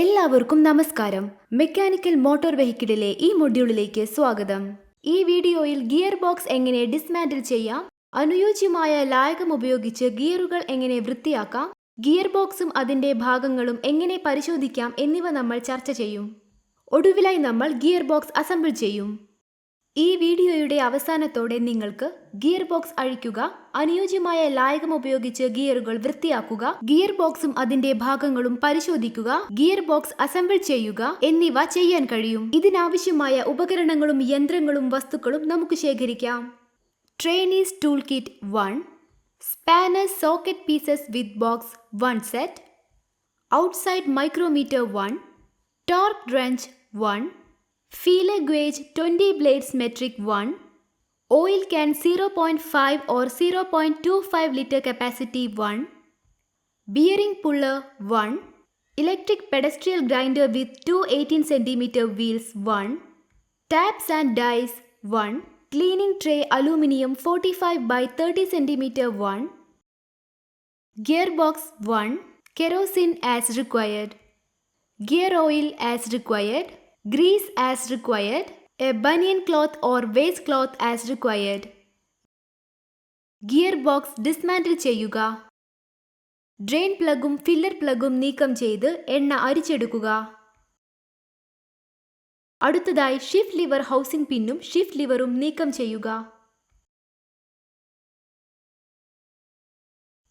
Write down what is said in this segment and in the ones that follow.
എല്ലാവർക്കും നമസ്കാരം. Mechanical motor വെഹിക്കിളിലെ ഈ മൊഡ്യൂളിലേക്ക് സ്വാഗതം. ഈ വീഡിയോയിൽ ഗിയർ ബോക്സ് എങ്ങനെ ഡിസ്മാൻഡിൽ ചെയ്യാം, അനുയോജ്യമായ ലായകം ഉപയോഗിച്ച് ഗിയറുകൾ എങ്ങനെ വൃത്തിയാക്കാം, ഗിയർ ബോക്സും അതിന്റെ ഭാഗങ്ങളും എങ്ങനെ പരിശോധിക്കാം എന്നിവ നമ്മൾ ചർച്ച ചെയ്യും. ഒടുവിലായി നമ്മൾ ഗിയർ ബോക്സ് അസംബിൾ ചെയ്യും. ഈ വീഡിയോയുടെ അവസാനത്തോടെ നിങ്ങൾക്ക് ഗിയർ ബോക്സ് അഴിക്കുക, അനുയോജ്യമായ ലായകം ഉപയോഗിച്ച് ഗിയറുകൾ വൃത്തിയാക്കുക, ഗിയർ ബോക്സും അതിന്റെ ഭാഗങ്ങളും പരിശോധിക്കുക, ഗിയർ ബോക്സ് അസംബിൾ ചെയ്യുക എന്നിവ ചെയ്യാൻ കഴിയും. ഇതിനാവശ്യമായ ഉപകരണങ്ങളും യന്ത്രങ്ങളും വസ്തുക്കളും നമുക്ക് ശേഖരിക്കാം. Trainees tool kit 1, spanner socket pieces with box 1 set, outside micrometer 1, torque wrench 1, feeler gauge 20 blades metric 1, oil can 0.5 or 0.25 liter capacity 1, bearing puller 1, electric pedestal grinder with 2 18 cm wheels 1, taps and dies 1, cleaning tray aluminium 45 by 30 cm 1, gearbox 1, kerosene as required, gear oil as required, grease as required, a bunion cloth or waste cloth as required. Gear box dismantle ചെയ്യുക. Drain പ്ലഗും filler പ്ലഗും നീക്കം ചെയ്ത് എണ്ണ അരിച്ചെടുക്കുക. അടുത്തതായി shift liver housing പിന്നും shift ലിവറും നീക്കം ചെയ്യുക.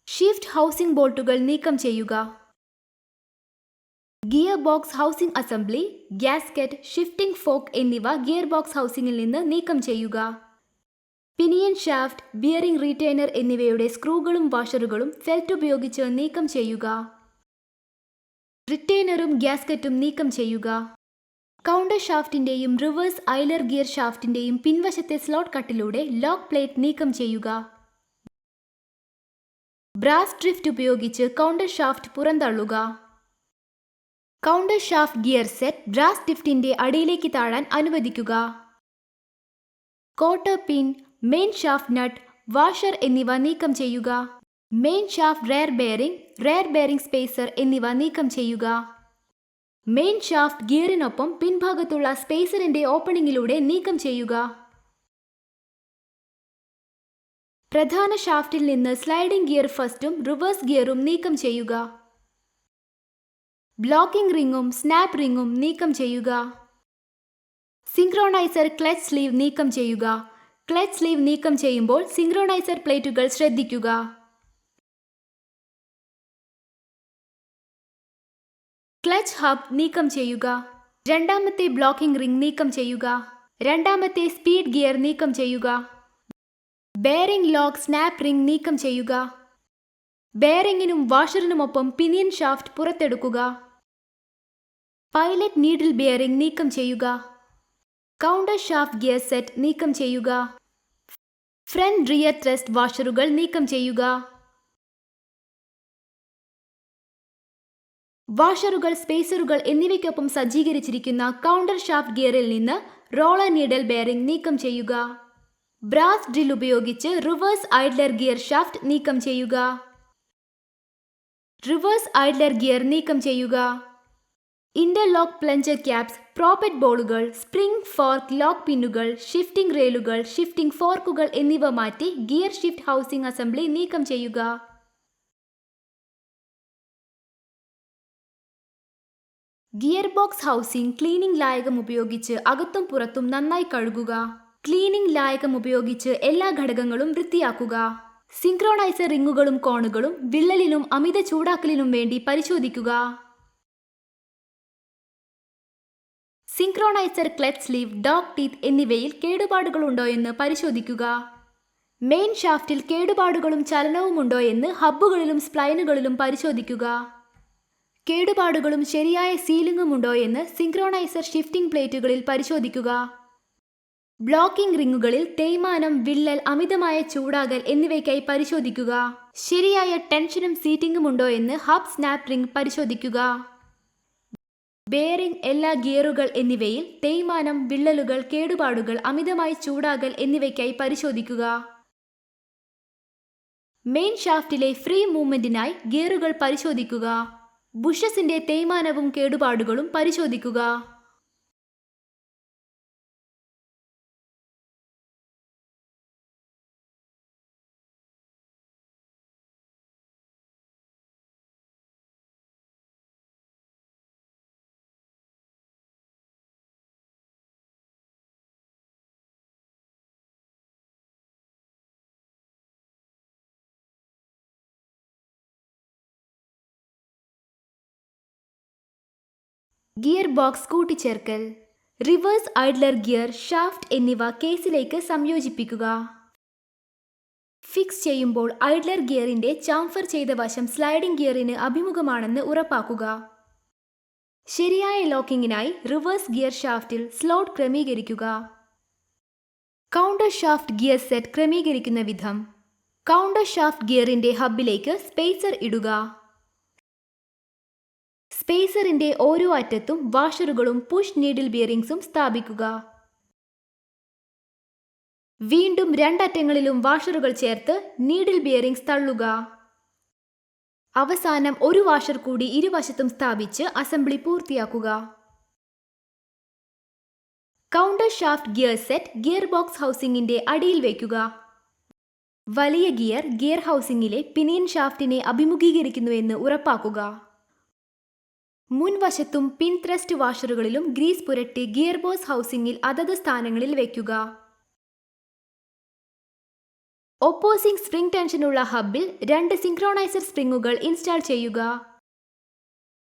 Shift housing ബോൾട്ടുകൾ നീക്കം ചെയ്യുക. Gear box housing assembly, gasket, shifting folk എന്നിവ ഗിയർ ബോക്സ് ഹൗസിംഗിൽ നിന്ന് നീക്കം ചെയ്യുക. പിനിയൻ ഷാഫ്റ്റ്, ബിയറിംഗ് റീറ്റെയിനർ എന്നിവയുടെ സ്ക്രൂകളും വാഷറുകളും ഫെൽറ്റ് ഉപയോഗിച്ച് നീക്കം ചെയ്യുക. റിറ്റെയിനറും ഗ്യാസ്കറ്റും നീക്കം ചെയ്യുക. കൗണ്ടർ ഷാഫ്റ്റിന്റെയും റിവേഴ്സ് ഐലർ ഗിയർ ഷാഫ്റ്റിന്റെയും പിൻവശത്തെ സ്ലോട്ട് കട്ടിലൂടെ ലോക്ക് പ്ലേറ്റ് നീക്കം ചെയ്യുക. ബ്രാസ് ഡ്രിഫ്റ്റ് ഉപയോഗിച്ച് കൗണ്ടർ ഷാഫ്റ്റ് പുറന്തള്ളുക. Counter shaft gear set brass ഡ്രിഫ്റ്റിന്റെ അടിയിലേക്ക് താഴാൻ അനുവദിക്കുക. Cotter pin, main shaft nut, washer എന്നിവ നീക്കം ചെയ്യുക. Main shaft rear bearing spacer എന്നിവ നീക്കം ചെയ്യുക. മെയിൻ ഷാഫ്റ്റ് ഗിയറിനൊപ്പം പിൻഭാഗത്തുള്ള സ്പേസറിന്റെ ഓപ്പണിംഗിലൂടെ നീക്കം ചെയ്യുക. പ്രധാന ഷാഫ്റ്റിൽ നിന്ന് സ്ലൈഡിംഗ് ഗിയർ ഫസ്റ്റും റിവേഴ്സ് ഗിയറും നീക്കം ചെയ്യുക. ബ്ലോക്കിംഗ് റിങ്ങും സ്നാപ്പ് റിങ്ങും നീക്കം ചെയ്യുക. സിങ്ക്രോണൈസർ ക്ലച്ച് സ്ലീവ് നീക്കം ചെയ്യുക. ക്ലച്ച് സ്ലീവ് നീക്കം ചെയ്യുമ്പോൾ സിങ്ക്രോണൈസർ പ്ലേറ്റുകൾ ശ്രദ്ധിക്കുക. ക്ലച്ച് ഹബ് നീക്കം ചെയ്യുക. രണ്ടാമത്തെ ബ്ലോക്കിംഗ് റിംഗ് നീക്കം ചെയ്യുക. രണ്ടാമത്തെ സ്പീഡ് ഗിയർ നീക്കം ചെയ്യുക. ബെയറിംഗ് ലോക്ക് സ്നാപ്പ് റിംഗ് നീക്കം ചെയ്യുക. ബെയറിംഗിനും വാഷറിനുമൊപ്പം പിനിയൻ ഷാഫ്റ്റ് പുറത്തെടുക്കുക. പൈലറ്റ് നീഡിൽ ബെയറിംഗ് നീക്കം ചെയ്യുക. കൗണ്ടർ ഷാഫ്റ്റ് ഗിയർ സെറ്റ് നീക്കം ചെയ്യുക. ഫ്രണ്ട് റിയർ ത്രസ്റ്റ് വാഷറുകൾ നീക്കം ചെയ്യുക. വാഷറുകൾ, സ്പേസറുകൾ എന്നിവയ്ക്കൊപ്പം സജ്ജീകരിച്ചിരിക്കുന്ന കൗണ്ടർ ഷാഫ്റ്റ് ഗിയറിൽ നിന്ന് റോളർ നീഡൽ ബെയറിംഗ് നീക്കം ചെയ്യുക. ബ്രാസ് ഡ്രിൽ ഉപയോഗിച്ച് റിവേഴ്സ് ഐഡ്ലർ ഗിയർ ഷാഫ്റ്റ് നീക്കം ചെയ്യുക. റിവേഴ്സ് ഐഡ്ലർ ഗിയർ നീക്കം ചെയ്യുക. ഇന്റർലോക്ക് പ്ലഞ്ചർ ക്യാപ്സ്, പ്രോപ്പറ്റ് ബോളുകൾ, സ്പ്രിംഗ് ഫോർക്ക് ലോക്ക് പിന്നുകൾ, ഷിഫ്റ്റിംഗ് റെയിലുകൾ, ഷിഫ്റ്റിംഗ് ഫോർക്കുകൾ എന്നിവ മാറ്റി ഗിയർ ഷിഫ്റ്റ് ഹൗസിംഗ് അസംബ്ലി നീക്കം ചെയ്യുക. ഗിയർ ബോക്സ് ഹൗസിംഗ് ക്ലീനിംഗ് ലായകം ഉപയോഗിച്ച് അകത്തും പുറത്തും നന്നായി കഴുകുക. ക്ലീനിംഗ് ലായകം ഉപയോഗിച്ച് എല്ലാ ഘടകങ്ങളും വൃത്തിയാക്കുക. സിങ്ക്രോണൈസർ റിങ്ങുകളും കോണുകളും വിള്ളലിനും അമിത ചൂടാക്കലിനും വേണ്ടി പരിശോധിക്കുക. സിങ്ക്രോണൈസർ ക്ലച്ച് സ്ലീവ്, ഡോഗ് ടീത്ത് എന്നിവയിൽ കേടുപാടുകളുണ്ടോ എന്ന് പരിശോധിക്കുക. മെയിൻ ഷാഫ്റ്റിൽ കേടുപാടുകളും ചലനവുമുണ്ടോ എന്ന് ഹബ്ബുകളിലും സ്പ്ലൈനുകളിലും പരിശോധിക്കുക. കേടുപാടുകളും ശരിയായ സീലിംഗും ഉണ്ടോ എന്ന് സിങ്ക്രോണൈസർ ഷിഫ്റ്റിംഗ് പ്ലേറ്റുകളിൽ പരിശോധിക്കുക. ബ്ലോക്കിംഗ് റിങ്ങുകളിൽ തേയ്മാനം, വിള്ളൽ, അമിതമായ ചൂടാകൽ എന്നിവയ്ക്കായി പരിശോധിക്കുക. ശരിയായ ടെൻഷനും സീറ്റിംഗും ഉണ്ടോ എന്ന് ഹബ് സ്നാപ്പ് റിംഗ് പരിശോധിക്കുക. ബെയറിംഗ്, എല്ലാ ഗിയറുകൾ എന്നിവയിൽ തേയ്മാനം, വിള്ളലുകൾ, കേടുപാടുകൾ, അമിതമായി ചൂടാകൽ എന്നിവയ്ക്കായി പരിശോധിക്കുക. മെയിൻ ഷാഫ്റ്റിലെ ഫ്രീ മൂവ്മെന്റിനായി ഗിയറുകൾ പരിശോധിക്കുക. ബുഷസിന്റെ തേയ്മാനവും കേടുപാടുകളും പരിശോധിക്കുക. ഗിയർ ബോക്സ് കൂട്ടിച്ചേർക്കൽ. റിവേഴ്സ് ഐഡ്ലർ ഗിയർ, ഷാഫ്റ്റ് എന്നിവ കേസിലേക്ക് സംയോജിപ്പിക്കുക. ഫിക്സ് ചെയ്യുമ്പോൾ ഐഡ്ലർ ഗിയറിന്റെ ചാംഫർ ചെയ്ത വശം സ്ലൈഡിംഗ് ഗിയറിന് അഭിമുഖമാണെന്ന് ഉറപ്പാക്കുക. ശരിയായ ലോക്കിങ്ങിനായി റിവേഴ്സ് ഗിയർ ഷാഫ്റ്റിൽ സ്ലോട്ട് ക്രമീകരിക്കുക. കൗണ്ടർ ഷാഫ്റ്റ് ഗിയർ സെറ്റ് ക്രമീകരിക്കുന്ന വിധം. കൗണ്ടർ ഷാഫ്റ്റ് ഗിയറിന്റെ ഹബിലേക്ക് സ്പേസർ ഇടുക. സ്പേസറിന്റെ ഓരോ അറ്റത്തും വാഷറുകളും പുഷ് നീഡിൽ ബിയറിംഗ്സും സ്ഥാപിക്കുക. വീണ്ടും രണ്ടറ്റങ്ങളിലും വാഷറുകൾ ചേർത്ത് നീഡിൽ ബിയറിംഗ്സ് തള്ളുക. അവസാനം ഒരു വാഷർ കൂടി ഇരുവശത്തും സ്ഥാപിച്ച് അസംബ്ലി പൂർത്തിയാക്കുക. Counter shaft gear set gear box ഹൗസിംഗിന്റെ അടിയിൽ വയ്ക്കുക. വലിയ ഗിയർ ഗിയർ ഹൗസിംഗിലെ പിനിയൻ ഷാഫ്റ്റിനെ അഭിമുഖീകരിക്കുന്നുവെന്ന് ഉറപ്പാക്കുക. മുൻവശത്തും പിൻ ത്രസ്റ്റ് വാഷറുകളിലും ഗ്രീസ് പുരട്ടി ഗിയർ ബോക്സ് ഹൗസിംഗിൽ അതത് സ്ഥാനങ്ങളിൽ വയ്ക്കുക. ഓപ്പോസിംഗ് സ്പ്രിംഗ് ടെൻഷനുള്ള ഹബിൽ 2 സിങ്ക്രോണൈസർ സ്പ്രിങ്ങുകൾ ഇൻസ്റ്റാൾ ചെയ്യുക.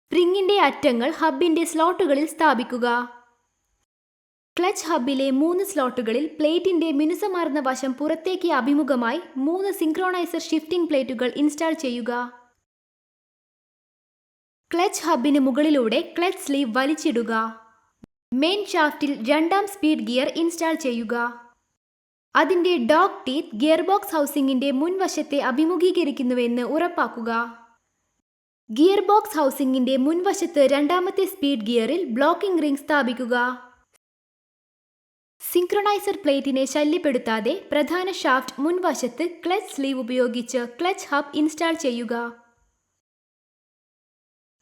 സ്പ്രിങ്ങിന്റെ അറ്റങ്ങൾ ഹബിന്റെ സ്ലോട്ടുകളിൽ സ്ഥാപിക്കുക. ക്ലച്ച് ഹബിലെ 3 സ്ലോട്ടുകളിൽ പ്ലേറ്റിന്റെ മിനുസമാർന്ന വശം പുറത്തേക്ക് അഭിമുഖമായി 3 സിങ്ക്രോണൈസർ ഷിഫ്റ്റിംഗ് പ്ലേറ്റുകൾ ഇൻസ്റ്റാൾ ചെയ്യുക. ക്ലച്ച് ഹബിന് മുകളിലൂടെ ക്ലച്ച് സ്ലീവ് വലിച്ചിടുക. മെയിൻ ഷാഫ്റ്റിൽ 2ാം സ്പീഡ് ഗിയർ ഇൻസ്റ്റാൾ ചെയ്യുക. അതിന്റെ ഡോഗ് ടീത്ത് ഗിയർ ബോക്സ് ഹൗസിംഗിന്റെ മുൻവശത്തെ അഭിമുഖീകരിക്കുന്നുവെന്ന് ഉറപ്പാക്കുക. ഗിയർ ബോക്സ് ഹൗസിംഗിന്റെ മുൻവശത്ത് 2ാമത്തെ സ്പീഡ് ഗിയറിൽ ബ്ലോക്കിംഗ് റിംഗ് സ്ഥാപിക്കുക. സിങ്ക്രണൈസർ പ്ലേറ്റിനെ ശല്യപ്പെടുത്താതെ പ്രധാന ഷാഫ്റ്റ് മുൻവശത്ത് ക്ലച്ച് സ്ലീവ് ഉപയോഗിച്ച് ക്ലച്ച് ഹബ് ഇൻസ്റ്റാൾ ചെയ്യുക.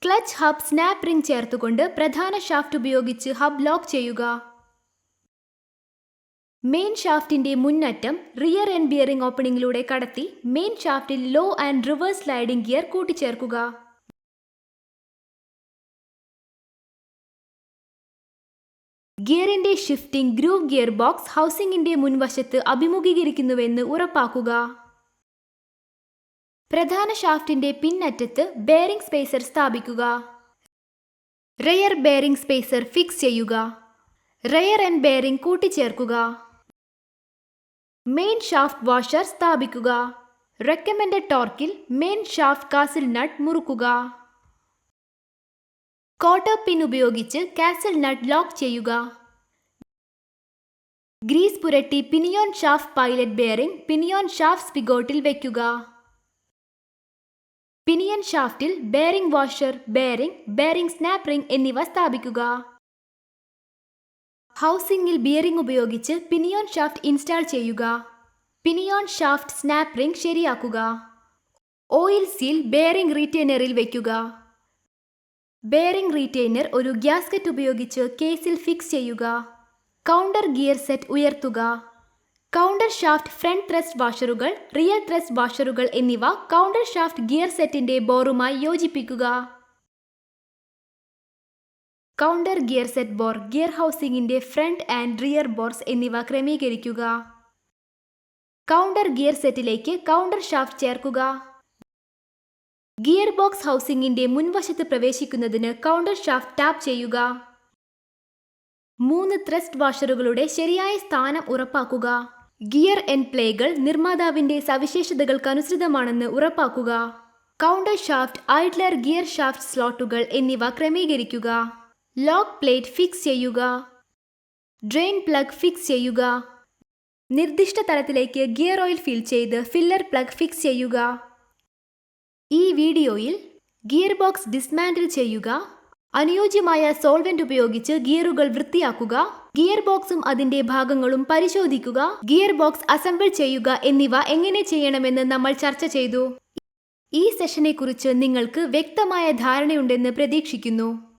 ക്ലച്ച് ഹബ് സ്നാപ്പ് റിംഗ് ചേർത്തുകൊണ്ട് പ്രധാന ഷാഫ്റ്റ് ഉപയോഗിച്ച് ഹബ് ലോക്ക് ചെയ്യുക. മെയിൻ ഷാഫ്റ്റിന്റെ മുന്നറ്റം റിയർ എൻഡ് ബിയറിംഗ് ഓപ്പണിംഗിലൂടെ കടത്തി മെയിൻ ഷാഫ്റ്റിൽ low and reverse sliding gear കൂട്ടിച്ചേർക്കുക. ഗിയറിന്റെ ഷിഫ്റ്റിംഗ് ഗ്രൂവ് ഗിയർ ബോക്സ് ഹൗസിംഗിന്റെ മുൻവശത്ത് അഭിമുഖീകരിക്കുന്നുവെന്ന് ഉറപ്പാക്കുക. പ്രധാന ഷാഫ്റ്റിന്റെ പിന്നറ്റത്ത് ബെയറിംഗ് സ്പേസർ സ്ഥാപിക്കുക. റെയർ ബെയറിംഗ് സ്പേസർ ഫിക്സ് ചെയ്യുക. റെയർ എൻഡ് ബെയറിംഗ് കൂട്ടിച്ചേർക്കുക. മെയിൻ ഷാഫ്റ്റ് വാഷർ സ്ഥാപിക്കുക. റെക്കമെൻഡഡ് ടോർക്കിൽ മെയിൻ ഷാഫ്റ്റ് കാസിൽ നട്ട് മുറുക്കുക. ക്വാർട്ടർ പിൻ ഉപയോഗിച്ച് കാസിൽ നട്ട് ലോക്ക് ചെയ്യുക. ഗ്രീസ് പുരട്ടി pinion shaft pilot bearing pinion shaft സ്പിഗോട്ടിൽ വയ്ക്കുക. പിനിയൻ ഷാഫ്റ്റിൽ bearing washer, bearing snap ring എന്നിവ സ്ഥാപിക്കുക. ഹൗസിംഗിൽ ബിയറിംഗ് ഉപയോഗിച്ച് പിനിയോൺ ഷാഫ്റ്റ് ഇൻസ്റ്റാൾ ചെയ്യുക. പിനിയോൺ ഷാഫ്റ്റ് സ്നാപ്പ് റിംഗ് ശരിയാക്കുക. ഓയിൽ സീൽ ബെയറിംഗ് റീറ്റെയിനറിൽ വയ്ക്കുക. ബെയറിംഗ് റീറ്റെയിനർ ഒരു ഗ്യാസ്കറ്റ് ഉപയോഗിച്ച് കേസിൽ ഫിക്സ് ചെയ്യുക. കൗണ്ടർ ഗിയർ സെറ്റ് ഉയർത്തുക. കൗണ്ടർ ഷാഫ്റ്റ് ഫ്രണ്ട് ത്രസ്റ്റ് വാഷറുകൾ, റിയർ ത്രസ്റ്റ് വാഷറുകൾ എന്നിവ കൗണ്ടർ ഷാഫ്റ്റ് ഗിയർ സെറ്റിന്റെ ബോറുമായി യോജിപ്പിക്കുക. Counter gear set bore, gear ഹൗസിംഗിന്റെ ഫ്രണ്ട് ആൻഡ് റിയർ ബോർസ് എന്നിവ ക്രമീകരിക്കുക. കൗണ്ടർ ഗിയർ സെറ്റിലേക്ക് കൗണ്ടർ ഷാഫ്റ്റ് ചേർക്കുക. ഗിയർ ബോക്സ് ഹൗസിംഗിന്റെ മുൻവശത്ത് പ്രവേശിക്കുന്നതിന് കൗണ്ടർ ഷാഫ്റ്റ് ടാപ്പ് ചെയ്യുക. 3 ത്രസ്റ്റ് വാഷറുകളുടെ ശരിയായ സ്ഥാനം ഉറപ്പാക്കുക. ഗിയർ എൻഡ് പ്ലേകൾ നിർമ്മാതാവിന്റെ സവിശേഷതകൾക്കനുസൃതമാണെന്ന് ഉറപ്പാക്കുക. Counter shaft, idler gear shaft സ്ലോട്ടുകൾ എന്നിവ ക്രമീകരിക്കുക. ലോക്ക് പ്ലേറ്റ് ഫിക്സ് ചെയ്യുക. ഡ്രെയിൻ പ്ലഗ് ഫിക്സ് ചെയ്യുക. നിർദ്ദിഷ്ട തലത്തിലേക്ക് ഗിയർ ഓയിൽ ഫിൽ ചെയ്ത് ഫില്ലർ പ്ലഗ് ഫിക്സ് ചെയ്യുക. ഈ വീഡിയോയിൽ ഗിയർ ബോക്സ് ഡിസ്മാൻഡിൽ ചെയ്യുക, അനുയോജ്യമായ സോൾവെന്റ് ഉപയോഗിച്ച് ഗിയറുകൾ വൃത്തിയാക്കുക, ഗിയർ ബോക്സും അതിന്റെ ഭാഗങ്ങളും പരിശോധിക്കുക, ഗിയർ ബോക്സ് അസംബിൾ ചെയ്യുക എന്നിവ എങ്ങനെ ചെയ്യണമെന്ന് നമ്മൾ ചർച്ച ചെയ്തു. ഈ സെഷനെക്കുറിച്ച് നിങ്ങൾക്ക് വ്യക്തമായ ധാരണയുണ്ടെന്ന് പ്രതീക്ഷിക്കുന്നു.